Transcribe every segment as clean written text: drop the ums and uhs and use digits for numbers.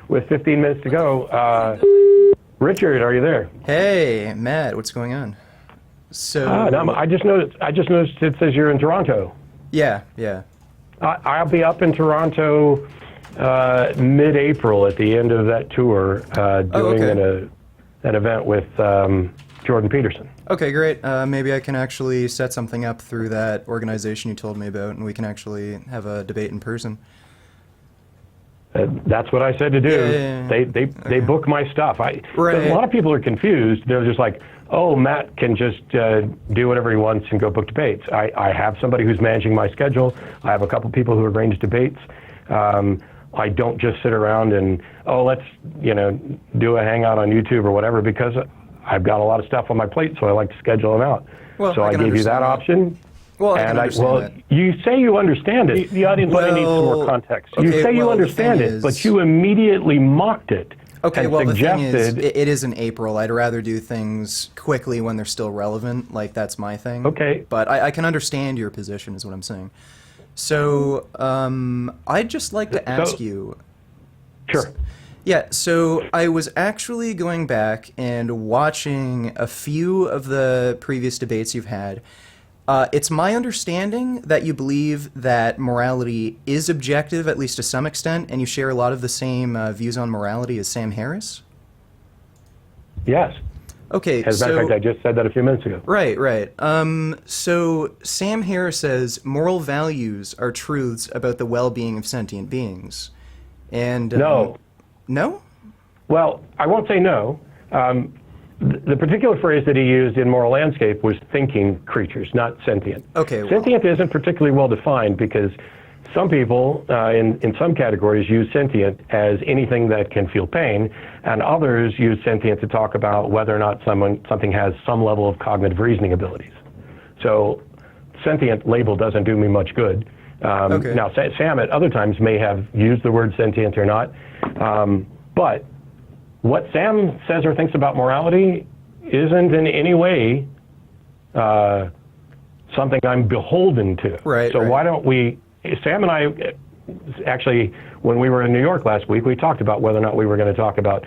With 15 minutes to go, Richard, are you there? Hey, Matt, what's going on? So No, I just noticed it says you're in Toronto. yeah. I'll be up in Toronto mid-April at the end of that tour, doing an event with Jordan Peterson. Okay, great. Maybe I can actually set something up through that organization you told me about, and we can actually have a debate in person. That's what I said to do. Yeah. They book my stuff. Right. A lot of people are confused. They're just like, oh, Matt can just do whatever he wants and go book debates. I have somebody who's managing my schedule. I have a couple people who arrange debates. I don't just sit around and, let's do a hangout on YouTube or whatever, because I've got a lot of stuff on my plate, so I like to schedule them out. Well, so I gave you that option. Well, that. You say you understand it. The audience needs some more context. Okay, you say you understand it, but you immediately mocked it. Okay, and well, suggested, the thing is, it is in April. I'd rather do things quickly when they're still relevant. Like, that's my thing. Okay. But I can understand your position, is what I'm saying. So, I'd just like to ask you... Sure. Yeah, so I was actually going back and watching a few of the previous debates you've had. It's my understanding that you believe that morality is objective, at least to some extent, and you share a lot of the same views on morality as Sam Harris? Yes. Okay, As a matter of fact, I just said that a few minutes ago. Right. So Sam Harris says moral values are truths about the well-being of sentient beings. And no. No? Well, I won't say no. The particular phrase that he used in Moral Landscape was thinking creatures, not sentient. Okay. Well. Sentient isn't particularly well defined, because some people in some categories use sentient as anything that can feel pain, and others use sentient to talk about whether or not something has some level of cognitive reasoning abilities. So sentient label doesn't do me much good. Now, Sam at other times may have used the word sentient or not, but what Sam says or thinks about morality isn't in any way something I'm beholden to. Right. So why don't we, Sam and I, actually, when we were in New York last week, we talked about whether or not we were going to talk about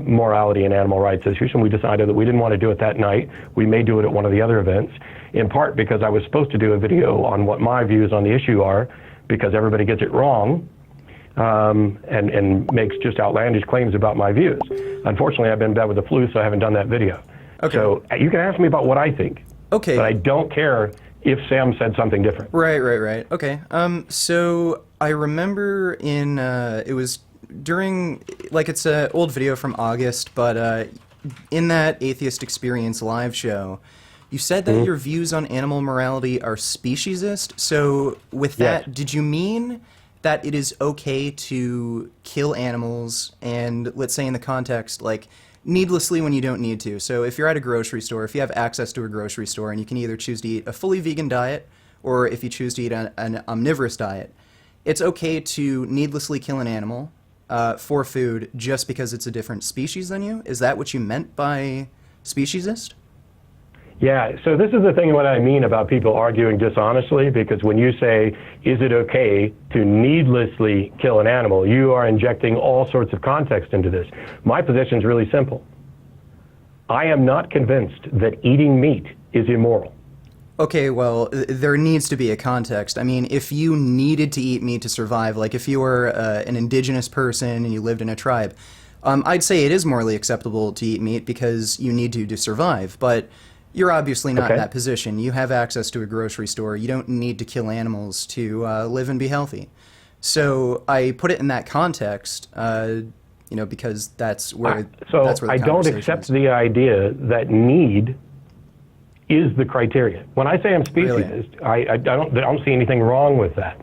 morality and animal rights issues, and we decided that we didn't want to do it that night. We may do it at one of the other events, in part because I was supposed to do a video on what my views on the issue are, because everybody gets it wrong. And makes just outlandish claims about my views. Unfortunately, I've been in bed with the flu, so I haven't done that video. Okay. So you can ask me about what I think. Okay. But I don't care if Sam said something different. Right. Okay. So I remember it was during, like, it's an old video from August, but in that Atheist Experience live show, you said that your views on animal morality are speciesist. So with that, did you mean that it is okay to kill animals, and let's say in the context, like, needlessly when you don't need to? So if you're at a grocery store, if you have access to a grocery store, and you can either choose to eat a fully vegan diet, or if you choose to eat an omnivorous diet, it's okay to needlessly kill an animal for food just because it's a different species than you? Is that what you meant by speciesist? Yeah, so this is the thing what I mean about people arguing dishonestly, because when you say, is it okay to needlessly kill an animal, you are injecting all sorts of context into this. My position is really simple. I am not convinced that eating meat is immoral. Okay, well, there needs to be a context. I mean, if you needed to eat meat to survive, like if you were an indigenous person and you lived in a tribe, I'd say it is morally acceptable to eat meat because you need to survive, but you're obviously not in that position. You have access to a grocery store. You don't need to kill animals to live and be healthy. So I put it in that context, because that's where that's where the I don't accept the idea that need is the criteria. When I say I'm speciesist, really? I don't see anything wrong with that.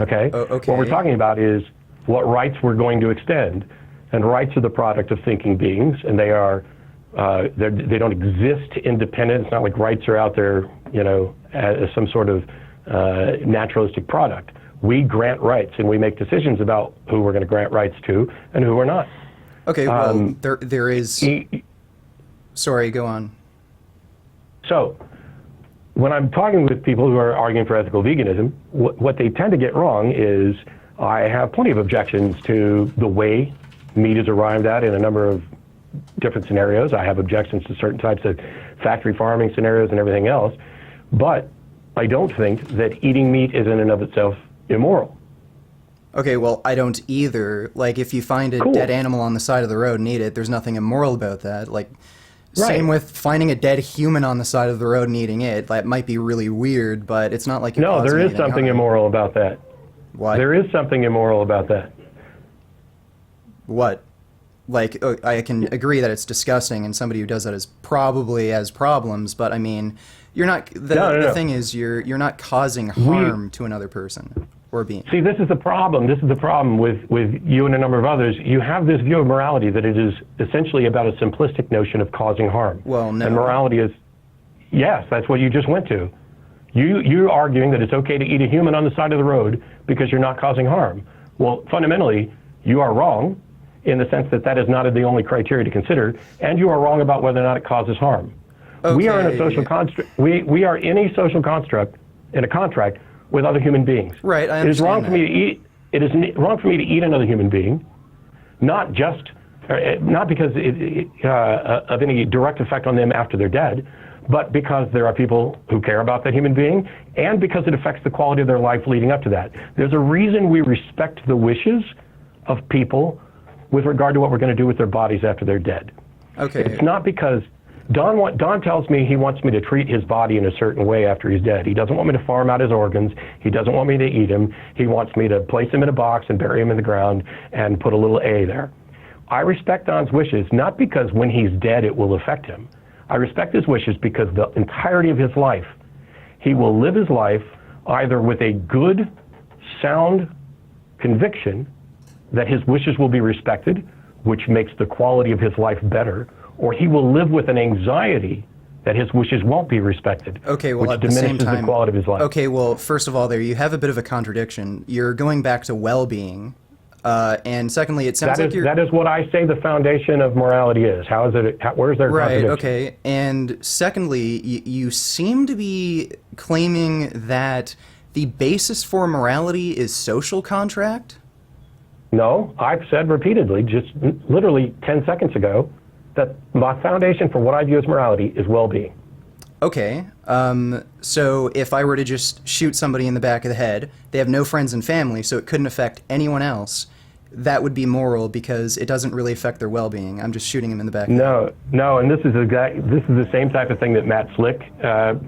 Okay? Okay. What we're talking about is what rights we're going to extend, and rights are the product of thinking beings, and they are. They don't exist independent. It's not like rights are out there, as some sort of naturalistic product. We grant rights, and we make decisions about who we're going to grant rights to and who we're not. Okay, well, there is... Sorry, go on. So, when I'm talking with people who are arguing for ethical veganism, what they tend to get wrong is I have plenty of objections to the way meat is arrived at in a number of different scenarios. I have objections to certain types of factory farming scenarios and everything else. But I don't think that eating meat is in and of itself immoral. Okay, well, I don't either. Like, if you find a dead animal on the side of the road and eat it, there's nothing immoral about that. Like, same with finding a dead human on the side of the road and eating it. That might be really weird, but it's not like you're No, there is something immoral about that. What? There is something immoral about that. What? Like, I can agree that it's disgusting, and somebody who does that is probably has problems, but I mean, you're not, the thing is, you're not causing harm to another person or being. See, this is the problem. This is the problem with you and a number of others. You have this view of morality that it is essentially about a simplistic notion of causing harm. Well, no. And morality is, yes, that's what you just went to. You're arguing that it's okay to eat a human on the side of the road because you're not causing harm. Well, fundamentally, you are wrong in the sense that that is not the only criteria to consider, and you are wrong about whether or not it causes harm. Okay. We are in a social construct. We are in a social construct, in a contract with other human beings. Right, I understand. It is wrong for me to eat. It is wrong for me to eat another human being, not because of any direct effect on them after they're dead, but because there are people who care about that human being, and because it affects the quality of their life leading up to that. There's a reason we respect the wishes of people with regard to what we're going to do with their bodies after they're dead. Okay. It's not because Don tells me he wants me to treat his body in a certain way after he's dead. He doesn't want me to farm out his organs. He doesn't want me to eat him. He wants me to place him in a box and bury him in the ground and put a little A there. I respect Don's wishes, not because when he's dead it will affect him. I respect his wishes because the entirety of his life, he will live his life either with a good, sound conviction that his wishes will be respected, which makes the quality of his life better, or he will live with an anxiety that his wishes won't be respected, okay, well, which at the same diminishes time, the quality of his life. Okay, well, first of all, there you have a bit of a contradiction. You're going back to well-being, and secondly, it sounds like that is what I say the foundation of morality is. How is it? Where's their contradiction? Right. Okay. And secondly, you seem to be claiming that the basis for morality is social contract. No, I've said repeatedly, just literally 10 seconds ago, that my foundation for what I view as morality is well-being. Okay, so if I were to just shoot somebody in the back of the head, they have no friends and family, so it couldn't affect anyone else, that would be moral because it doesn't really affect their well-being. I'm just shooting them in the back of the head. No, and this is the same type of thing that Matt Slick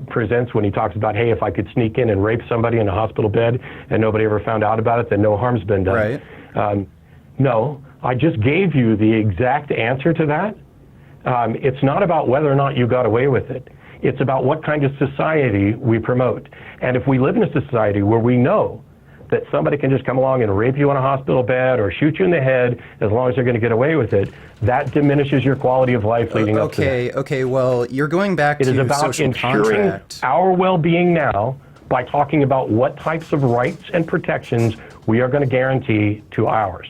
presents when he talks about, hey, if I could sneak in and rape somebody in a hospital bed and nobody ever found out about it, then no harm's been done. Right. No, I just gave you the exact answer to that. It's not about whether or not you got away with it. It's about what kind of society we promote. And if we live in a society where we know that somebody can just come along and rape you in a hospital bed or shoot you in the head as long as they're going to get away with it, that diminishes your quality of life leading up to that. Okay, well, you're going back to social contract. It is about ensuring our well-being now by talking about what types of rights and protections we are going to guarantee to ours.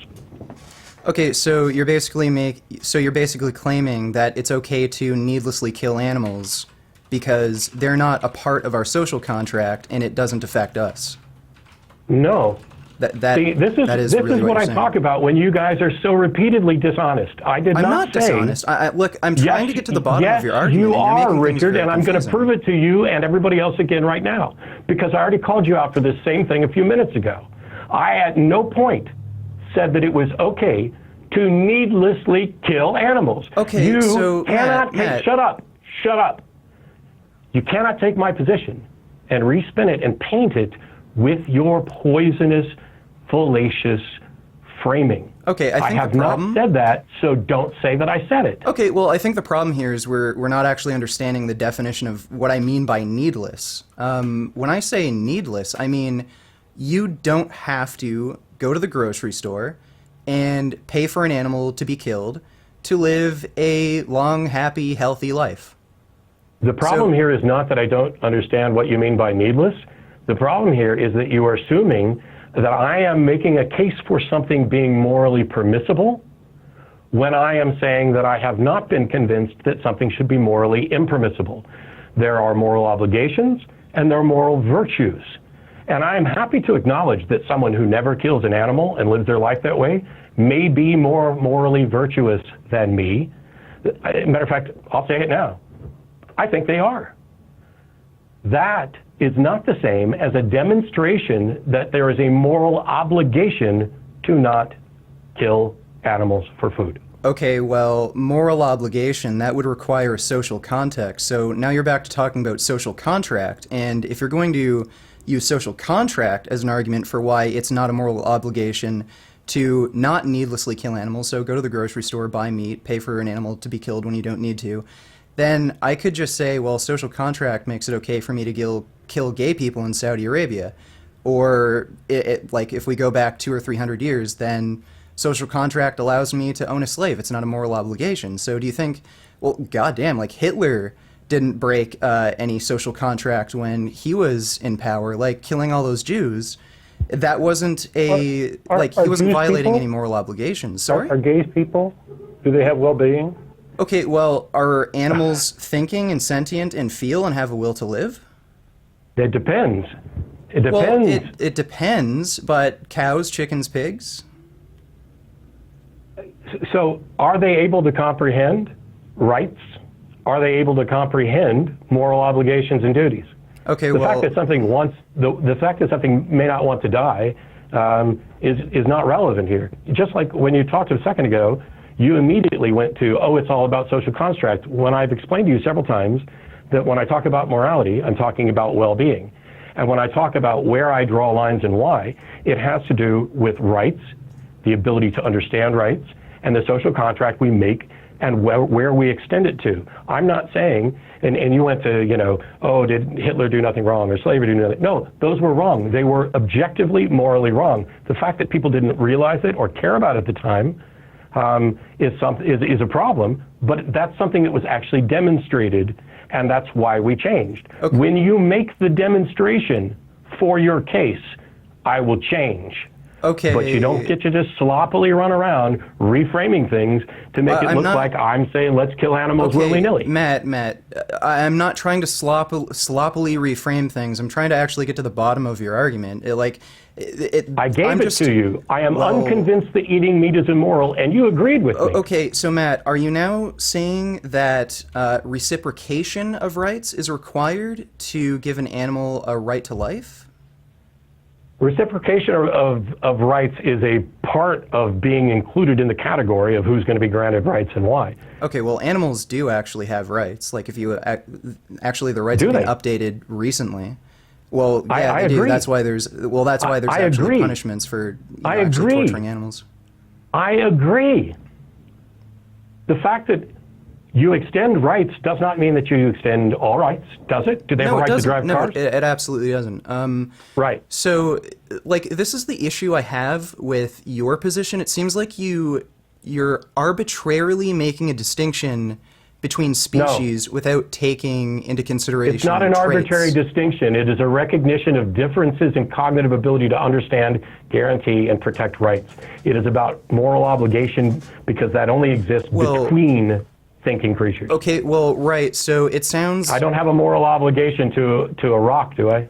Okay, so you're basically claiming that it's okay to needlessly kill animals because they're not a part of our social contract and it doesn't affect us. No. See, this is what I talk about when you guys are so repeatedly dishonest. I'm not dishonest. Look, I'm trying to get to the bottom of your argument. You are, Richard, and I'm going to prove it to you and everybody else again right now because I already called you out for this same thing a few minutes ago. I at no point said that it was okay to needlessly kill animals. Okay, you so cannot Matt, shut up. You cannot take my position and respin it and paint it with your poisonous, fallacious framing. Okay, I have not said that, so don't say that I said it. Okay, well, I think the problem here is we're not actually understanding the definition of what I mean by needless. When I say needless, I mean you don't have to go to the grocery store and pay for an animal to be killed to live a long, happy, healthy life. The problem here is not that I don't understand what you mean by needless. The problem here is that you are assuming that I am making a case for something being morally permissible when I am saying that I have not been convinced that something should be morally impermissible. There are moral obligations and there are moral virtues. And I'm happy to acknowledge that someone who never kills an animal and lives their life that way may be more morally virtuous than me. Matter of fact, I'll say it now. I think they are. That is not the same as a demonstration that there is a moral obligation to not kill animals for food. Okay, well, moral obligation, that would require social context. So now you're back to talking about social contract, and if you're going to use social contract as an argument for why it's not a moral obligation to not needlessly kill animals, so go to the grocery store, buy meat, pay for an animal to be killed when you don't need to, then I could just say, well, social contract makes it okay for me to kill gay people in Saudi Arabia. Or, like, if we go back 200 or 300 years, then social contract allows me to own a slave. It's not a moral obligation. So do you think, well, goddamn, like Hitler didn't break any social contract when he was in power, like killing all those Jews. That wasn't he wasn't violating any moral obligations. Sorry? Are gays people? Do they have well-being? Okay, well, are animals thinking and sentient and feel and have a will to live? It depends. It depends. Well, it depends, but cows, chickens, pigs? So are they able to comprehend rights? Are they able to comprehend moral obligations and duties? Okay, the fact that something may not want to die is not relevant here. Just like when you talked a second ago, you immediately went to, oh, it's all about social construct, when I've explained to you several times that when I talk about morality, I'm talking about well-being. And when I talk about where I draw lines and why, it has to do with rights, the ability to understand rights, and the social contract we make and where we extend it to. I'm not saying, and you went to, oh, did Hitler do nothing wrong or slavery do nothing? No, those were wrong. They were objectively, morally wrong. The fact that people didn't realize it or care about it at the time is a problem, but that's something that was actually demonstrated, and that's why we changed. Okay. When you make the demonstration for your case, I will change. Okay. But you don't get to just sloppily run around reframing things to make it look like I'm saying let's kill animals willy-nilly. Matt, I'm not trying to sloppily reframe things. I'm trying to actually get to the bottom of your argument. I gave it to you. I am unconvinced that eating meat is immoral, and you agreed with me. Okay, so Matt, are you now saying that reciprocation of rights is required to give an animal a right to life? Reciprocation of rights is a part of being included in the category of who's going to be granted rights and why. Okay, well, animals do actually have rights. Like, if you actually, the rights have been updated recently. Well, yeah, I they agree. do. That's why there's actually punishments for actually torturing animals. I agree. The fact that you extend rights does not mean that you extend all rights, does it? Do they have a right to drive cars? No, it absolutely doesn't. Right. So, like, this is the issue I have with your position. It seems like you're arbitrarily making a distinction between species without taking into consideration It's not an arbitrary distinction. It is a recognition of differences in cognitive ability to understand, guarantee, and protect rights. It is about moral obligation because that only exists between thinking creatures. Okay, well, right, so it sounds... I don't have a moral obligation to a rock, do I?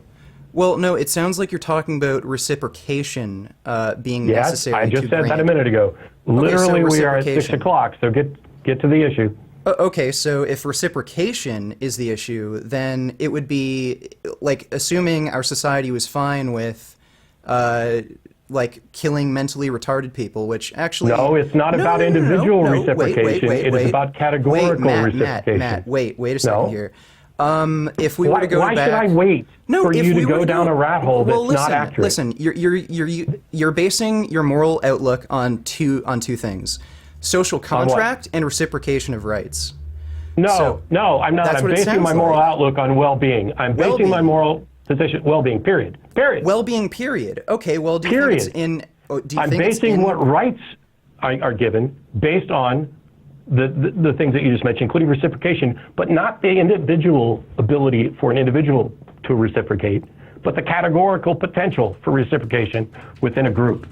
Well, no, it sounds like you're talking about reciprocation being necessary. Yes, I just said that a minute ago. Literally, we are at 6 o'clock, so get to the issue. Okay, so if reciprocation is the issue, then it would be, like, assuming our society was fine with, like, killing mentally retarded people, which actually... No, it's not about individual reciprocation. It is about categorical reciprocation. Matt, wait a second here. If we were to go back... Why should I wait for you to go down a rat hole that's not accurate? Listen, you're basing your moral outlook on two things. Social contract and reciprocation of rights. No, I'm not. I'm basing my moral outlook on well-being. I'm basing my moral position, well-being, period. Well-being, period. Okay, well, do you think it's in... I'm basing what rights are given based on the things that you just mentioned, including reciprocation, but not the individual ability for an individual to reciprocate, but the categorical potential for reciprocation within a group.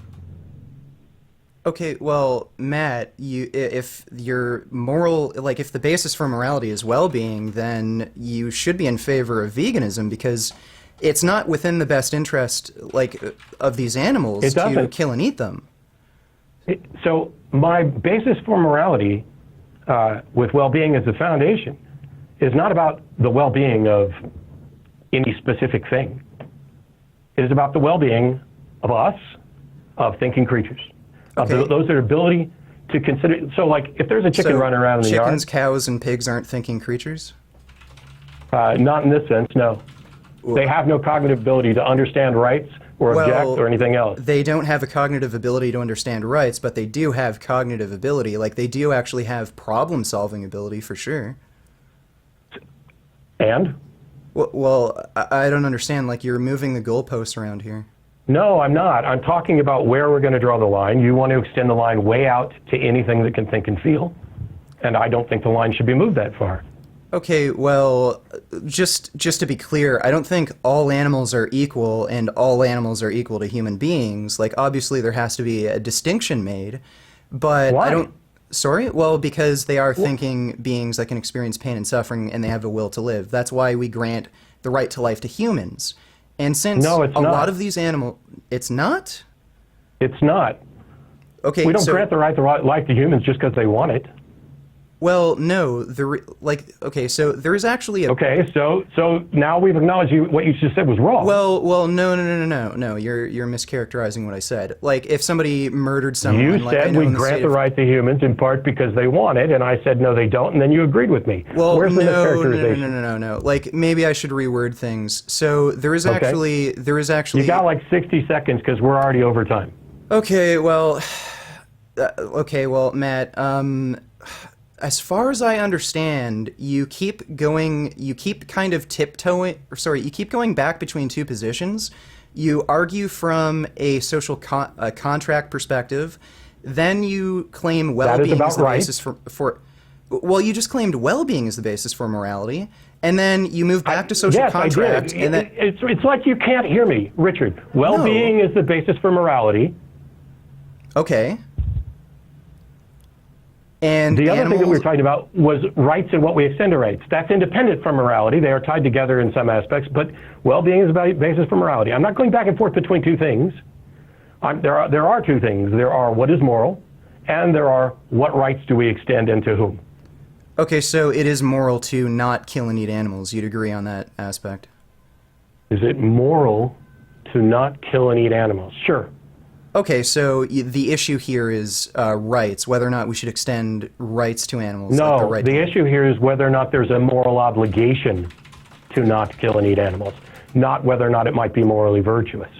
Okay, well, Matt, if your moral, like, if the basis for morality is well-being, then you should be in favor of veganism because it's not within the best interest, like, of these animals It to doesn't. kill and eat them. So my basis for morality with well-being as the foundation is not about the well-being of any specific thing. It is about the well-being of us, of thinking creatures, of Okay. those that are ability to consider. So, like, if there's a chicken running around in the chickens, yard, cows, and pigs aren't thinking creatures? not in this sense, no. They have no cognitive ability to understand rights or object or anything else. They don't have a cognitive ability to understand rights, but they do have cognitive ability. Like, they do actually have problem-solving ability, for sure. And? Well, I don't understand. Like, you're moving the goalposts around here. No, I'm not. I'm talking about where we're going to draw the line. You want to extend the line way out to anything that can think and feel, and I don't think the line should be moved that far. Okay, well, just to be clear, I don't think all animals are equal and all animals are equal to human beings. Like, obviously there has to be a distinction made, but Why? I don't... Sorry? Well, because they are thinking beings that can experience pain and suffering and they have a will to live. That's why we grant the right to life to humans. And since No, it's a not. lot of these animals... It's not? It's not. Okay, We don't so... grant the right to life to humans just because they want it. Well, no, okay, so there is actually a... Okay, so now we've acknowledged what you just said was wrong. Well, no, you're mischaracterizing what I said. Like, if somebody murdered someone... you like, I said know we in the grant state the of- right to humans in part because they want it, and I said no, they don't, and then you agreed with me. Well, Where's the mischaracterization? no. Like, maybe I should reword things. So there is actually... You got like 60 seconds because we're already over time. Okay, well, Matt, as far as I understand, you keep kind of you keep going back between two positions. You argue from a social contract perspective, then you claim well-being as the basis for well, you just claimed well-being as the basis for morality, and then you move back to social contract. I did. And then, it's like you can't hear me, Richard. Well-being is the basis for morality. okay. And the other thing that we were talking about was rights and what we extend to rights. That's independent from morality. They are tied together in some aspects, but well-being is the basis for morality. I'm not going back and forth between two things. There are two things. There are what is moral, and there are what rights do we extend and to whom. Okay, so it is moral to not kill and eat animals. You'd agree on that aspect? Is it moral to not kill and eat animals? Sure. Okay, so the issue here is rights, whether or not we should extend rights to animals. No, like the right the issue here is whether or not there's a moral obligation to not kill and eat animals, not whether or not it might be morally virtuous.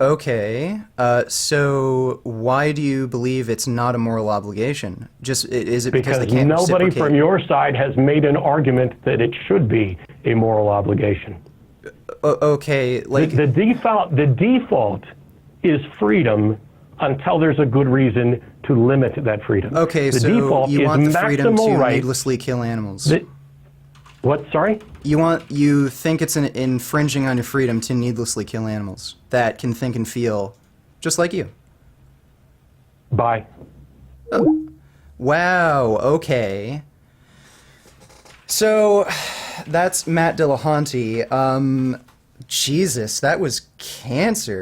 Okay, so why do you believe it's not a moral obligation? Is it because they can't nobody reciprocate? from your side has made an argument that it should be a moral obligation. Okay, like... The default is freedom until there's a good reason to limit that freedom. Okay, the so default you is want the freedom to maximal needlessly kill animals. What, sorry? You think it's infringing on your freedom to needlessly kill animals that can think and feel just like you. Bye. Oh. Wow, okay. So, that's Matt Dillahunty. Jesus, that was cancer.